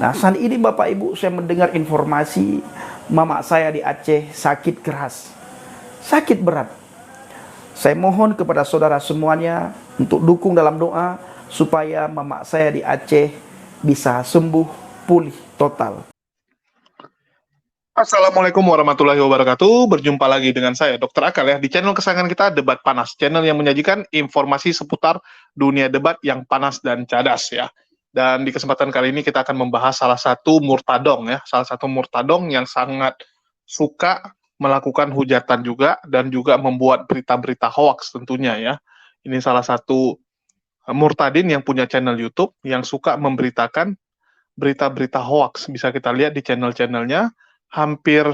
Nah, saat ini Bapak Ibu saya mendengar informasi mama saya di Aceh sakit keras, sakit berat. Saya mohon kepada saudara semuanya untuk dukung dalam doa supaya mama saya di Aceh bisa sembuh, pulih total. Assalamualaikum warahmatullahi wabarakatuh. Berjumpa lagi dengan saya, Dr. Akal ya, di channel kesayangan kita, Debat Panas. Channel yang menyajikan informasi seputar dunia debat yang panas dan cadas ya. Dan di kesempatan kali ini kita akan membahas salah satu murtadong ya, salah satu murtadong yang sangat suka melakukan hujatan juga dan juga membuat berita-berita hoax tentunya ya. Ini salah satu murtadin yang punya channel YouTube yang suka memberitakan berita-berita hoax. Bisa kita lihat di channel-channelnya, hampir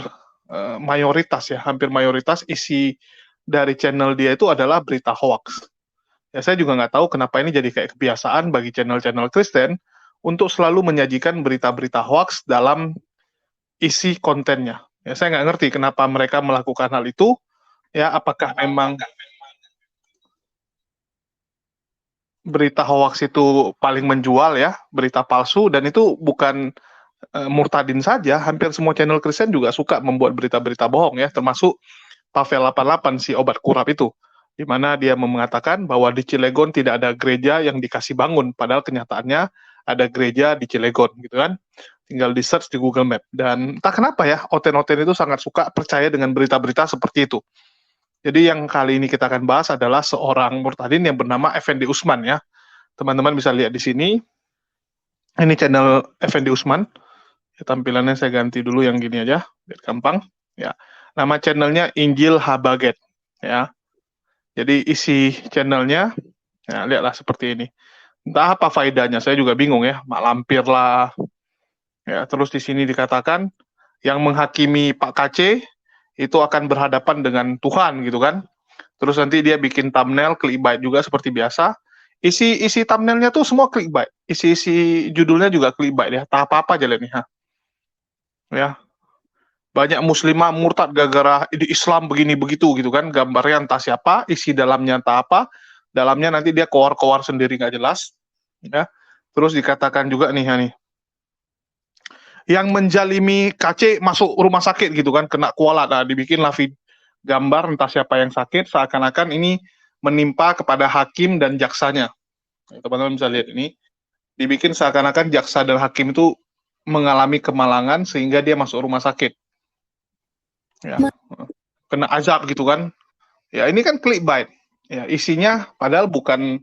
hampir mayoritas isi dari channel dia itu adalah berita hoax. Ya, saya juga nggak tahu kenapa ini jadi kayak kebiasaan bagi channel-channel Kristen untuk selalu menyajikan berita-berita hoax dalam isi kontennya. Ya, saya nggak ngerti kenapa mereka melakukan hal itu. Ya, apakah memang berita hoax itu paling menjual ya, berita palsu, dan itu bukan murtadin saja, hampir semua channel Kristen juga suka membuat berita-berita bohong ya, termasuk Pavel 88 si obat kurap itu, di mana dia mengatakan bahwa di Cilegon tidak ada gereja yang dikasih bangun, padahal kenyataannya ada gereja di Cilegon gitu kan. Tinggal di search di Google Map. Dan entah kenapa ya, oten-oten itu sangat suka percaya dengan berita-berita seperti itu. Jadi yang kali ini kita akan bahas adalah seorang murtadin yang bernama Effendi Usman ya. Teman-teman bisa lihat di sini. Ini channel Effendi Usman. Ya, tampilannya saya ganti dulu yang gini aja, biar gampang. Ya, nama channelnya Injil Habaget. Ya, jadi isi channelnya, ya, lihatlah seperti ini. Entah apa faedahnya, saya juga bingung ya. Mak lampir lah. Ya, terus di sini dikatakan yang menghakimi Pak KC itu akan berhadapan dengan Tuhan gitu kan. Terus nanti dia bikin thumbnail clickbait juga seperti biasa. Isi thumbnailnya tuh semua clickbait. Isi judulnya juga clickbait ya. Tak apa-apa aja nih. Ya, banyak muslimah murtad gara-gara di Islam begini begitu gitu kan, gambarnya entah siapa, isi dalamnya entah apa, dalamnya nanti dia keluar sendiri nggak jelas ya. Terus dikatakan juga nih ya nih, yang menjalimi KC masuk rumah sakit gitu kan, kena kualat, nah dibikinlah gambar entah siapa yang sakit, seakan-akan ini menimpa kepada hakim dan jaksanya. Teman-teman bisa lihat ini, dibikin seakan-akan jaksa dan hakim itu mengalami kemalangan sehingga dia masuk rumah sakit ya, kena azab gitu kan. Ya ini kan clickbait. Ya isinya padahal bukan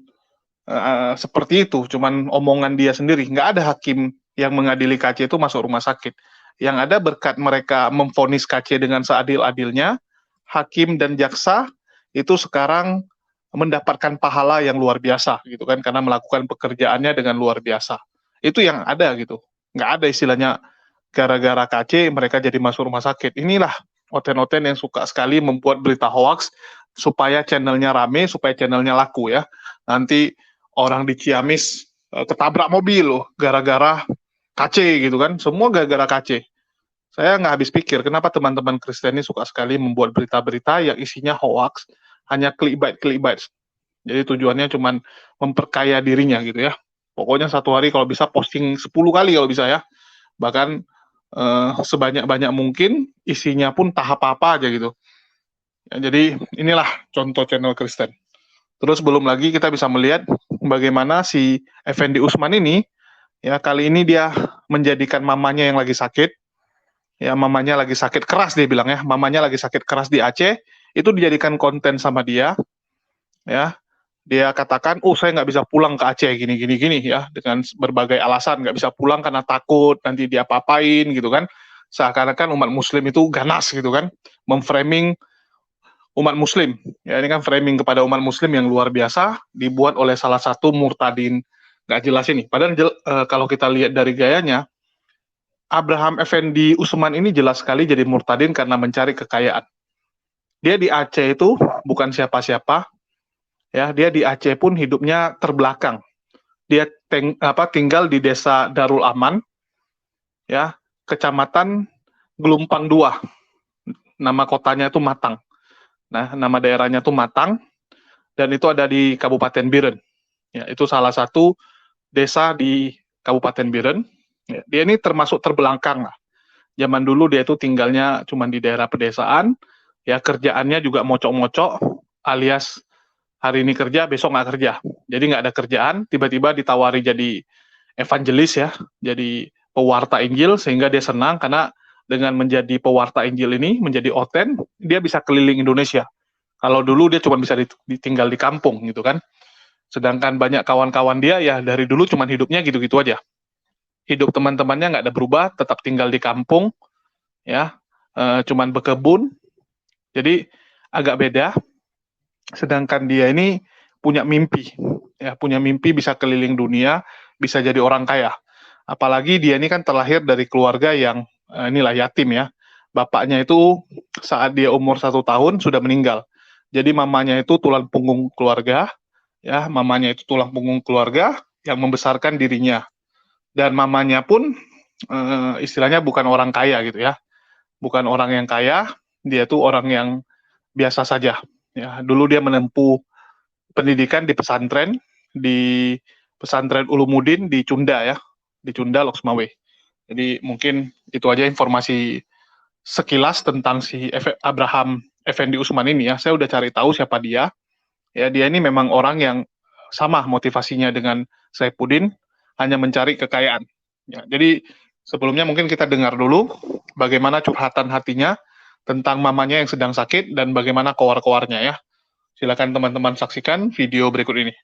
seperti itu, cuman omongan dia sendiri. Nggak ada hakim yang mengadili KC itu masuk rumah sakit. Yang ada berkat mereka memvonis KC dengan seadil-adilnya, hakim dan jaksa itu sekarang mendapatkan pahala yang luar biasa gitu kan, karena melakukan pekerjaannya dengan luar biasa. Itu yang ada gitu. Nggak ada istilahnya gara-gara KC mereka jadi masuk rumah sakit. Inilah oten-oten yang suka sekali membuat berita hoax supaya channelnya rame, supaya channelnya laku ya. Nanti orang di Ciamis ketabrak mobil loh gara-gara KC gitu kan. Semua gara-gara KC. Saya nggak habis pikir kenapa teman-teman Kristen ini suka sekali membuat berita-berita yang isinya hoax, hanya clickbait. Jadi tujuannya cuma memperkaya dirinya gitu ya. Pokoknya satu hari kalau bisa posting 10 kali kalau bisa ya. Bahkan sebanyak-banyak mungkin, isinya pun tahap apa aja gitu. Ya, jadi inilah contoh channel Kristen. Terus belum lagi kita bisa melihat bagaimana si Effendi Usman ini, ya kali ini dia menjadikan mamanya yang lagi sakit, ya mamanya lagi sakit keras dia bilang ya, mamanya lagi sakit keras di Aceh, itu dijadikan konten sama dia, ya. Dia katakan, saya nggak bisa pulang ke Aceh gini ya, dengan berbagai alasan nggak bisa pulang karena takut nanti dia apa-apain gitu kan. Seakan-akan umat Muslim itu ganas gitu kan, memframing umat Muslim. Ya ini kan framing kepada umat Muslim yang luar biasa dibuat oleh salah satu murtadin nggak jelas ini. Padahal kalau kita lihat dari gayanya, Abraham Effendi Usman ini jelas sekali jadi murtadin karena mencari kekayaan. Dia di Aceh itu bukan siapa-siapa. Ya, dia di Aceh pun hidupnya terbelakang. Dia tinggal di desa Darul Aman, ya, kecamatan Gelumpang 2. Nama kotanya itu Matang. Nah, nama daerahnya itu Matang, dan itu ada di Kabupaten Biren. Ya, itu salah satu desa di Kabupaten Biren. Ya, dia ini termasuk terbelakang lah. Zaman dulu dia itu tinggalnya cuma di daerah pedesaan, ya kerjaannya juga mocok-mocok, alias hari ini kerja, besok nggak kerja. Jadi nggak ada kerjaan, tiba-tiba ditawari jadi evangelis ya, jadi pewarta Injil, sehingga dia senang karena dengan menjadi pewarta Injil ini, menjadi oten, dia bisa keliling Indonesia. Kalau dulu dia cuma bisa ditinggal di kampung gitu kan. Sedangkan banyak kawan-kawan dia ya dari dulu cuma hidupnya gitu-gitu aja. Hidup teman-temannya nggak ada berubah, tetap tinggal di kampung, ya, cuman berkebun. Jadi agak beda. Sedangkan dia ini punya mimpi, ya, punya mimpi bisa keliling dunia, bisa jadi orang kaya. Apalagi dia ini kan terlahir dari keluarga yang inilah yatim ya. Bapaknya itu saat dia umur 1 tahun sudah meninggal. Jadi mamanya itu tulang punggung keluarga, ya, mamanya itu tulang punggung keluarga yang membesarkan dirinya. Dan mamanya pun istilahnya bukan orang kaya gitu ya. Bukan orang yang kaya, dia tuh orang yang biasa saja. Ya, dulu dia menempuh pendidikan di pesantren Ulumuddin di Cunda ya, di Cunda Loksmawe. Jadi mungkin itu aja informasi sekilas tentang si Abraham Effendi Usman ini ya. Saya udah cari tahu siapa dia. Ya, dia ini memang orang yang sama motivasinya dengan Saifuddin, hanya mencari kekayaan. Ya, jadi sebelumnya mungkin kita dengar dulu bagaimana curhatan hatinya tentang mamanya yang sedang sakit dan bagaimana koar-koarnya ya. Silakan teman-teman saksikan video berikut ini.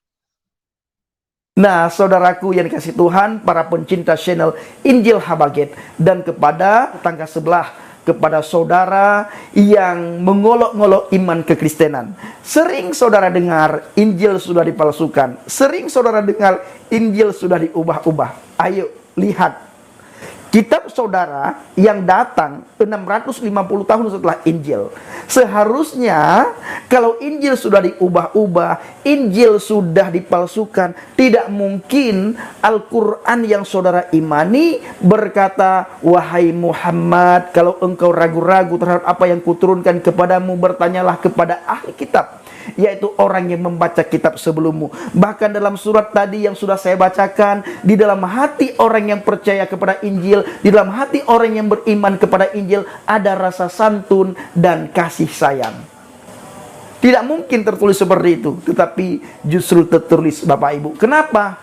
Nah, saudaraku yang dikasih Tuhan, para pencinta channel Injil Habaget, dan kepada tetangga sebelah, kepada saudara yang mengolok-ngolok iman kekristenan. Sering saudara dengar Injil sudah dipalsukan. Sering saudara dengar Injil sudah diubah-ubah. Ayo lihat kitab saudara yang datang 650 tahun setelah Injil. Seharusnya kalau Injil sudah diubah-ubah, Injil sudah dipalsukan, tidak mungkin Al-Quran yang saudara imani berkata, "Wahai Muhammad, kalau engkau ragu-ragu terhadap apa yang kuturunkan kepadamu, bertanyalah kepada ahli kitab, yaitu orang yang membaca kitab sebelummu." Bahkan dalam surat tadi yang sudah saya bacakan, di dalam hati orang yang percaya kepada Injil, di dalam hati orang yang beriman kepada Injil, ada rasa santun dan kasih sayang. Tidak mungkin tertulis seperti itu, tetapi justru tertulis Bapak Ibu. Kenapa?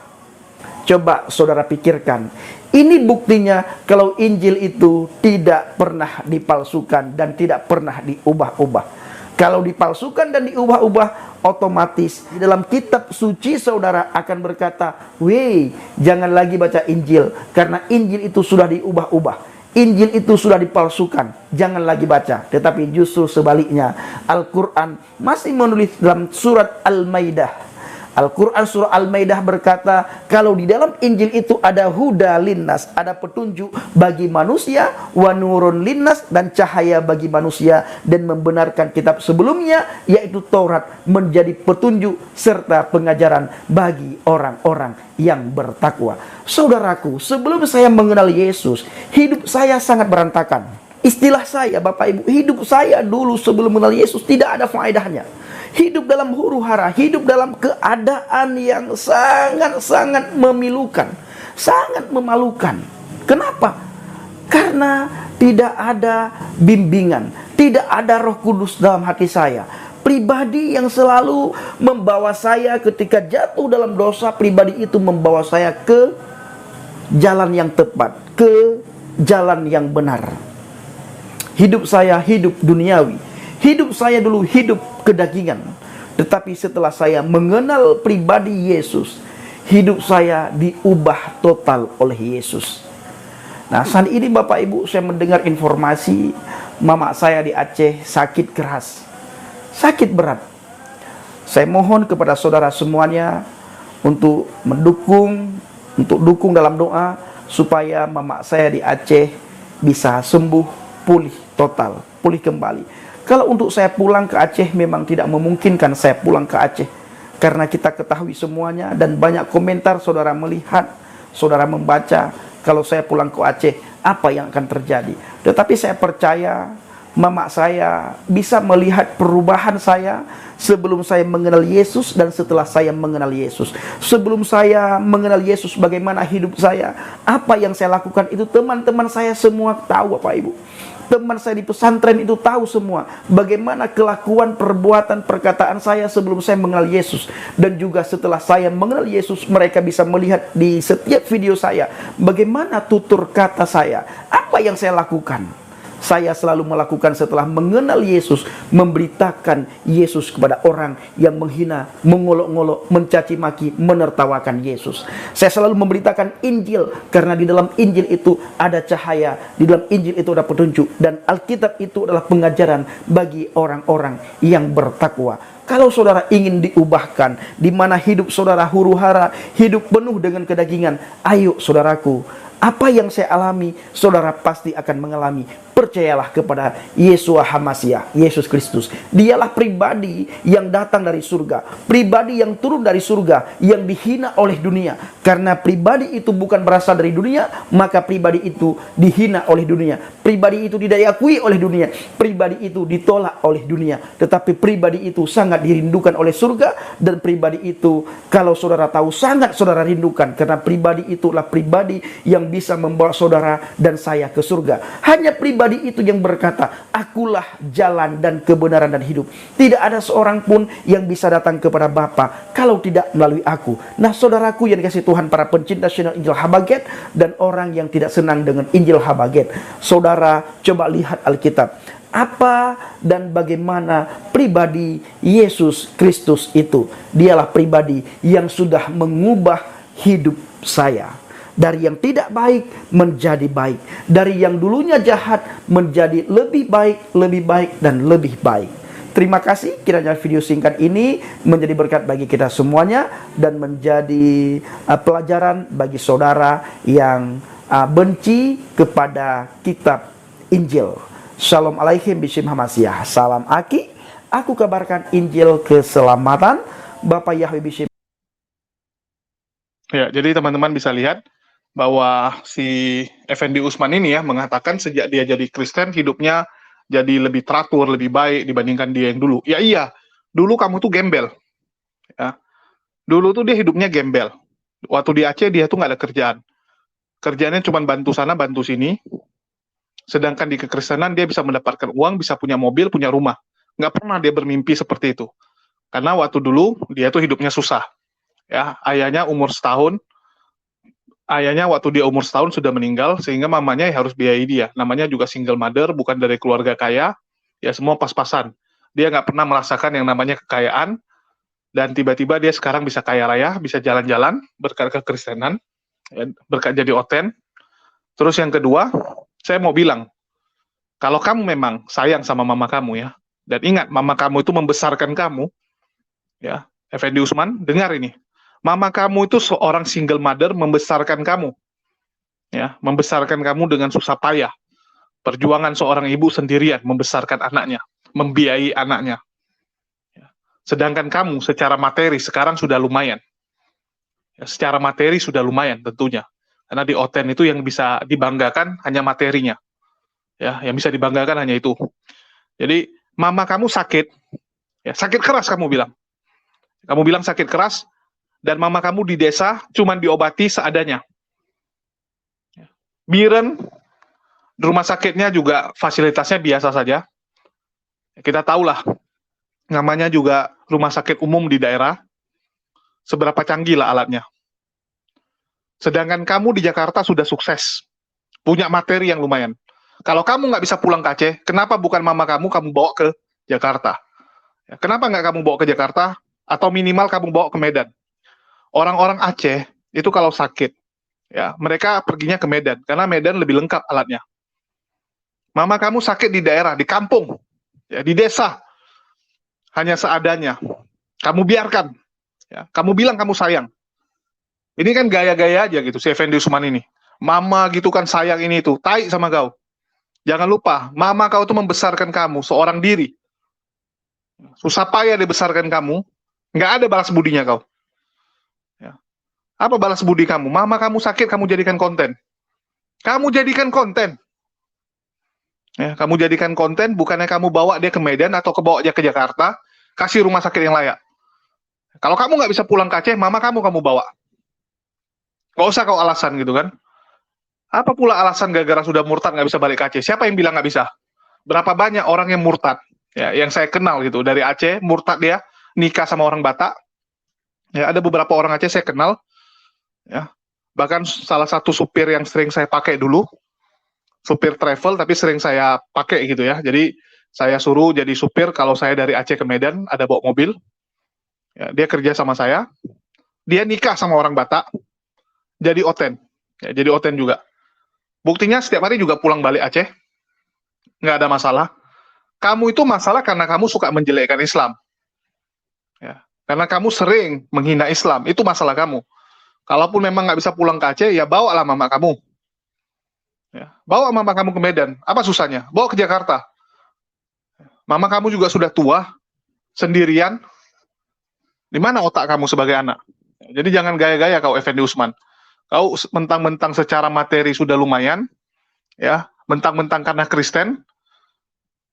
Coba saudara pikirkan. Ini buktinya kalau Injil itu tidak pernah dipalsukan dan tidak pernah diubah-ubah. Kalau dipalsukan dan diubah-ubah, otomatis di dalam kitab suci saudara akan berkata, "Weh, jangan lagi baca Injil, karena Injil itu sudah diubah-ubah. Injil itu sudah dipalsukan, jangan lagi baca." Tetapi justru sebaliknya, Al-Quran masih menulis dalam surat Al-Maidah. Al-Quran surah Al-Maidah berkata, kalau di dalam Injil itu ada huda linnas, ada petunjuk bagi manusia, wa nurun linnas, dan cahaya bagi manusia, dan membenarkan kitab sebelumnya, yaitu Taurat, menjadi petunjuk serta pengajaran bagi orang-orang yang bertakwa. Saudaraku, sebelum saya mengenal Yesus, hidup saya sangat berantakan. Istilah saya, Bapak Ibu, hidup saya dulu sebelum mengenal Yesus tidak ada faedahnya. Hidup dalam huru-hara, hidup dalam keadaan yang sangat-sangat memilukan, sangat memalukan. Kenapa? Karena tidak ada bimbingan, tidak ada Roh Kudus dalam hati saya. Pribadi yang selalu membawa saya ketika jatuh dalam dosa, pribadi itu membawa saya ke jalan yang tepat, ke jalan yang benar. Hidup saya hidup duniawi. Hidup saya dulu hidup kedagingan. Tetapi setelah saya mengenal pribadi Yesus, hidup saya diubah total oleh Yesus. Nah, saat ini Bapak Ibu, saya mendengar informasi mama saya di Aceh sakit keras, sakit berat. Saya mohon kepada saudara semuanya untuk dukung dalam doa supaya mama saya di Aceh bisa sembuh, pulih total, pulih kembali. Kalau untuk saya pulang ke Aceh memang tidak memungkinkan saya pulang ke Aceh, karena kita ketahui semuanya dan banyak komentar saudara melihat, saudara membaca kalau saya pulang ke Aceh apa yang akan terjadi. Tetapi saya percaya mama saya bisa melihat perubahan saya sebelum saya mengenal Yesus dan setelah saya mengenal Yesus. Sebelum saya mengenal Yesus, bagaimana hidup saya, apa yang saya lakukan, itu teman-teman saya semua tahu, Bapak Ibu. Teman saya di pesantren itu tahu semua bagaimana kelakuan, perbuatan, perkataan saya sebelum saya mengenal Yesus. Dan juga setelah saya mengenal Yesus, mereka bisa melihat di setiap video saya bagaimana tutur kata saya, apa yang saya lakukan. Saya selalu melakukan setelah mengenal Yesus, memberitakan Yesus kepada orang yang menghina, mengolok-ngolok, mencaci maki, menertawakan Yesus. Saya selalu memberitakan Injil, karena di dalam Injil itu ada cahaya, di dalam Injil itu ada petunjuk, dan Alkitab itu adalah pengajaran bagi orang-orang yang bertakwa. Kalau saudara ingin diubahkan, di mana hidup saudara huru-hara, hidup penuh dengan kedagingan, ayo saudaraku, apa yang saya alami, saudara pasti akan mengalami. Percayalah kepada Yeshua HaMashiach, Yesus Kristus. Dialah pribadi yang datang dari surga, pribadi yang turun dari surga, yang dihina oleh dunia. Karena pribadi itu bukan berasal dari dunia, maka pribadi itu dihina oleh dunia. Pribadi itu tidak diakui oleh dunia, pribadi itu ditolak oleh dunia. Tetapi pribadi itu sangat dirindukan oleh surga, dan pribadi itu, kalau saudara tahu, sangat saudara rindukan. Karena pribadi itulah pribadi yang bisa membawa saudara dan saya ke surga. Hanya pribadi itu yang berkata, akulah jalan dan kebenaran dan hidup. Tidak ada seorang pun yang bisa datang kepada Bapa kalau tidak melalui aku. Nah, saudaraku yang dikasihi Tuhan, para pencinta channel Injil Habaget dan orang yang tidak senang dengan Injil Habaget, saudara coba lihat Alkitab. Apa dan bagaimana pribadi Yesus Kristus itu? Dialah pribadi yang sudah mengubah hidup saya. Dari yang tidak baik menjadi baik. Dari yang dulunya jahat menjadi lebih baik, dan lebih baik. Terima kasih, kiranya video singkat ini menjadi berkat bagi kita semuanya dan menjadi pelajaran bagi saudara yang benci kepada kitab Injil. Shalom alaikum bishim hamasiyah. Salam Aki. Aku kabarkan Injil keselamatan. Bapak Yahweh bishim. Ya, jadi teman-teman bisa lihat bahwa si Effendi Usman ini ya mengatakan sejak dia jadi Kristen hidupnya jadi lebih teratur, lebih baik dibandingkan dia yang dulu. Ya iya, dulu kamu tuh gembel. Ya. Dulu tuh dia hidupnya gembel. Waktu di Aceh dia tuh nggak ada kerjaan. Kerjaannya cuma bantu sana, bantu sini. Sedangkan di kekristenan dia bisa mendapatkan uang, bisa punya mobil, punya rumah. Nggak pernah dia bermimpi seperti itu. Karena waktu dulu dia tuh hidupnya susah. Ya, ayahnya waktu dia umur setahun sudah meninggal, sehingga mamanya harus biayai dia. Namanya juga single mother, bukan dari keluarga kaya, ya semua pas-pasan. Dia nggak pernah merasakan yang namanya kekayaan, dan tiba-tiba dia sekarang bisa kaya raya, bisa jalan-jalan, berkat kekristenan, ya, berkat jadi oten. Terus yang kedua, saya mau bilang, kalau kamu memang sayang sama mama kamu ya, dan ingat, mama kamu itu membesarkan kamu, ya, Effendi Usman, dengar ini. Mama kamu itu seorang single mother membesarkan kamu. Ya, membesarkan kamu dengan susah payah. Perjuangan seorang ibu sendirian membesarkan anaknya, membiayai anaknya. Ya. Sedangkan kamu secara materi sekarang sudah lumayan. Ya, secara materi sudah lumayan tentunya. Karena di Oten itu yang bisa dibanggakan hanya materinya. Ya, yang bisa dibanggakan hanya itu. Jadi, mama kamu sakit. Ya, sakit keras kamu bilang. Kamu bilang sakit keras, dan mama kamu di desa cuman diobati seadanya. Biren, rumah sakitnya juga fasilitasnya biasa saja. Kita tahulah, namanya juga rumah sakit umum di daerah, seberapa canggih lah alatnya. Sedangkan kamu di Jakarta sudah sukses, punya materi yang lumayan. Kalau kamu nggak bisa pulang ke Aceh, kenapa bukan mama kamu bawa ke Jakarta? Kenapa nggak kamu bawa ke Jakarta, atau minimal kamu bawa ke Medan? Orang-orang Aceh itu kalau sakit, ya mereka perginya ke Medan karena Medan lebih lengkap alatnya. Mama kamu sakit di daerah, di kampung, ya di desa, hanya seadanya. Kamu biarkan, ya. Kamu bilang kamu sayang. Ini kan gaya-gaya aja gitu si Effendi Usman ini. Mama gitu kan sayang ini itu, tai sama kau. Jangan lupa, mama kau tuh membesarkan kamu seorang diri. Susah payah dibesarkan kamu, nggak ada balas budinya kau. Apa balas budi kamu? Mama kamu sakit, kamu jadikan konten. Kamu jadikan konten. Ya, kamu jadikan konten, bukannya kamu bawa dia ke Medan atau bawa dia ke Jakarta, kasih rumah sakit yang layak. Kalau kamu nggak bisa pulang ke Aceh, mama kamu bawa. Nggak usah kau alasan gitu kan. Apa pula alasan gara-gara sudah murtad nggak bisa balik ke Aceh? Siapa yang bilang nggak bisa? Berapa banyak orang yang murtad? Ya, yang saya kenal gitu dari Aceh, murtad dia, nikah sama orang Batak. Ya, ada beberapa orang Aceh saya kenal. Ya, bahkan salah satu supir yang sering saya pakai dulu, supir travel tapi sering saya pakai gitu ya. Jadi saya suruh jadi supir kalau saya dari Aceh ke Medan, ada bawa mobil. Ya, dia kerja sama saya. Dia nikah sama orang Batak, jadi oten. Ya, jadi oten juga. Buktinya setiap hari juga pulang balik Aceh, nggak ada masalah. Kamu itu masalah karena kamu suka menjelekkan Islam. Ya. Karena kamu sering menghina Islam, itu masalah kamu. Kalaupun memang nggak bisa pulang ke Aceh, ya bawalah mama kamu. Ya. Bawa mama kamu ke Medan. Apa susahnya? Bawa ke Jakarta. Mama kamu juga sudah tua, sendirian. Di mana otak kamu sebagai anak? Jadi jangan gaya-gaya kau Effendi Usman. Kau mentang-mentang secara materi sudah lumayan, ya, mentang-mentang karena Kristen,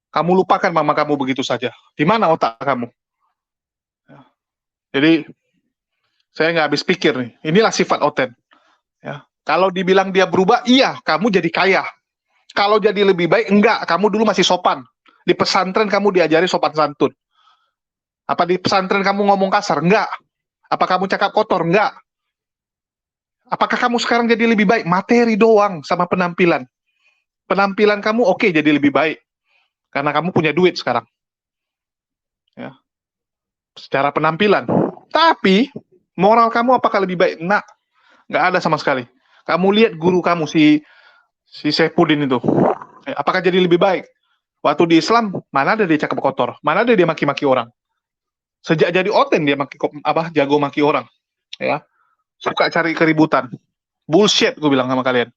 kamu lupakan mama kamu begitu saja. Di mana otak kamu? Ya. Jadi saya nggak habis pikir nih. Inilah sifat oten. Ya. Kalau dibilang dia berubah, iya, kamu jadi kaya. Kalau jadi lebih baik, enggak. Kamu dulu masih sopan. Di pesantren kamu diajari sopan santun. Apa di pesantren kamu ngomong kasar? Enggak. Apa kamu cakap kotor? Enggak. Apakah kamu sekarang jadi lebih baik? Materi doang sama penampilan. Penampilan kamu oke jadi lebih baik. Karena kamu punya duit sekarang. Ya. Secara penampilan. Tapi, moral kamu apakah lebih baik? Nah, nggak ada sama sekali. Kamu lihat guru kamu, si Saifuddin itu. Apakah jadi lebih baik? Waktu di Islam, mana ada dia cakap kotor? Mana ada dia maki-maki orang? Sejak jadi oten dia jago maki orang. Ya. Suka cari keributan. Bullshit, gue bilang sama kalian.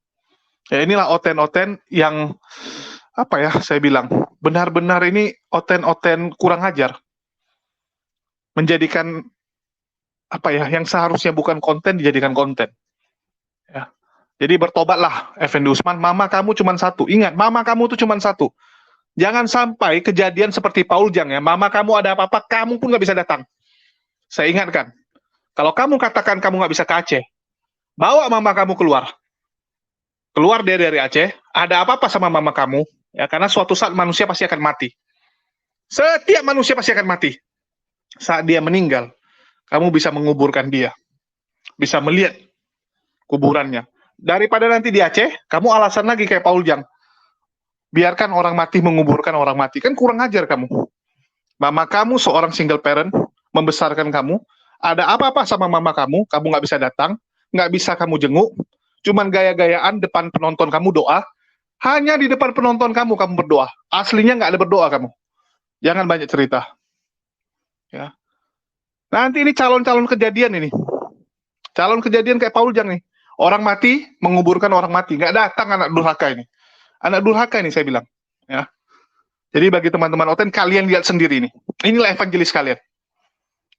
Ya, inilah oten-oten yang apa ya saya bilang, benar-benar ini oten-oten kurang ajar. Menjadikan apa ya, yang seharusnya bukan konten dijadikan konten. Ya. Jadi bertobatlah Effendi Usman, mama kamu cuma satu. Ingat, mama kamu tuh cuma satu. Jangan sampai kejadian seperti Paul Jang ya, mama kamu ada apa-apa, kamu pun nggak bisa datang. Saya ingatkan, kalau kamu katakan kamu nggak bisa ke Aceh, bawa mama kamu keluar. Keluar dia dari Aceh, ada apa-apa sama mama kamu, ya karena suatu saat manusia pasti akan mati. Setiap manusia pasti akan mati. Saat dia meninggal, kamu bisa menguburkan dia. Bisa melihat kuburannya. Daripada nanti di Aceh, kamu alasan lagi kayak Paul Jang. Biarkan orang mati menguburkan orang mati. Kan kurang ajar kamu. Mama kamu seorang single parent, membesarkan kamu. Ada apa-apa sama mama kamu nggak bisa datang, nggak bisa kamu jenguk, cuman gaya-gayaan depan penonton kamu doa. Hanya di depan penonton kamu berdoa. Aslinya nggak ada berdoa kamu. Jangan banyak cerita. Ya. Nanti ini calon-calon kejadian ini. Calon kejadian kayak Paul Jang nih. Orang mati, menguburkan orang mati. Nggak datang anak durhaka ini. Anak durhaka ini saya bilang. Ya. Jadi bagi teman-teman Oten, kalian lihat sendiri nih. Inilah evangelis kalian.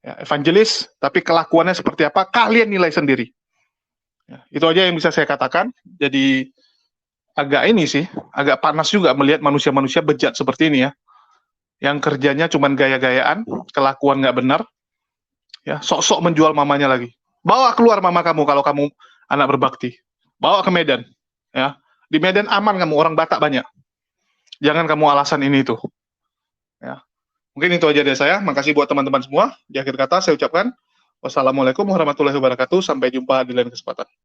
Ya, evangelis, tapi kelakuannya seperti apa, kalian nilai sendiri. Ya, itu aja yang bisa saya katakan. Jadi agak ini sih, agak panas juga melihat manusia-manusia bejat seperti ini ya. Yang kerjanya cuma gaya-gayaan, kelakuan nggak benar. Ya, sok-sok menjual mamanya lagi. Bawa keluar mama kamu kalau kamu anak berbakti. Bawa ke Medan. Ya. Di Medan aman kamu, orang Batak banyak. Jangan kamu alasan ini itu. Ya. Mungkin itu aja dari saya. Makasih buat teman-teman semua. Di akhir kata saya ucapkan wassalamualaikum warahmatullahi wabarakatuh. Sampai jumpa di lain kesempatan.